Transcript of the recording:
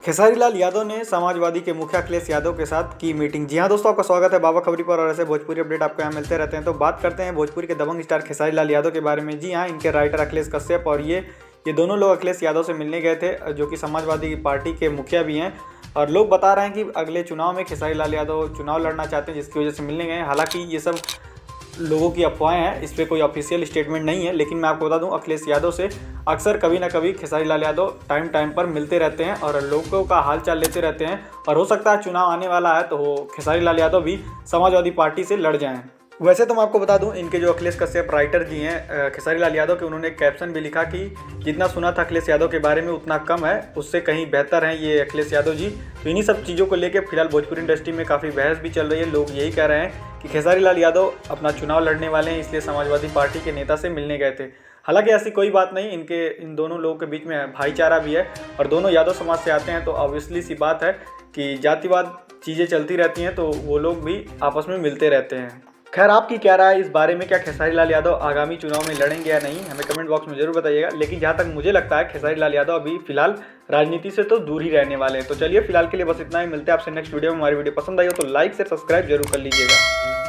खेसारी लाल यादव ने समाजवादी के मुखिया अखिलेश यादव के साथ की मीटिंग। जी हाँ दोस्तों, आपका स्वागत है बाबा खबरी पर और ऐसे भोजपुरी अपडेट आपको यहाँ मिलते रहते हैं। तो बात करते हैं भोजपुरी के दबंग स्टार खेसारी लाल यादव के बारे में। जी हाँ, इनके राइटर अखिलेश कश्यप और ये दोनों लोग अखिलेश यादव से मिलने गए थे, जो कि समाजवादी पार्टी के मुखिया भी हैं। और लोग बता रहे हैं कि अगले चुनाव में खेसारी लाल यादव चुनाव लड़ना चाहते हैं, जिसकी वजह से मिलने गए। हालांकि ये सब लोगों की अफवाहें हैं, इस पर कोई ऑफिशियल स्टेटमेंट नहीं है। लेकिन मैं आपको बता दूं, अखिलेश यादव से अक्सर कभी ना कभी खेसारी लाल यादव टाइम पर मिलते रहते हैं और लोगों का हाल चाल लेते रहते हैं। और हो सकता है चुनाव आने वाला है तो खेसारी लाल यादव भी समाजवादी पार्टी से लड़ जाएं। वैसे तो मैं आपको बता दूं, इनके जो अखिलेश कश्यप राइटर जी हैं खेसारी लाल यादव के, उन्होंने एक कैप्शन भी लिखा कि जितना सुना था अखिलेश यादव के बारे में उतना कम है, उससे कहीं बेहतर हैं ये अखिलेश यादव जी। तो इन्हीं सब चीज़ों को लेकर फिलहाल भोजपुरी इंडस्ट्री में काफ़ी बहस भी चल रही है। लोग यही कह रहे हैं कि खेसारी लाल यादव अपना चुनाव लड़ने वाले हैं, इसलिए समाजवादी पार्टी के नेता से मिलने गए थे। हालांकि ऐसी कोई बात नहीं, इन दोनों लोगों के बीच में भाईचारा भी है और दोनों यादव समाज से आते हैं। तो ऑब्वियसली सी बात है कि जातिवाद चीज़ें चलती रहती हैं, तो वो लोग भी आपस में मिलते रहते हैं। खैर, आपकी क्या राय है इस बारे में? क्या खेसारी लाल यादव आगामी चुनाव में लड़ेंगे या नहीं? हमें कमेंट बॉक्स में जरूर बताइएगा। लेकिन जहाँ तक मुझे लगता है, खेसारी लाल यादव अभी फिलहाल राजनीति से तो दूर ही रहने वाले हैं। तो चलिए फिलहाल के लिए बस इतना ही। मिलते हैं आपसे नेक्स्ट वीडियो में। हमारी वीडियो पसंद आई हो तो लाइक से सब्सक्राइब जरूर कर लीजिएगा।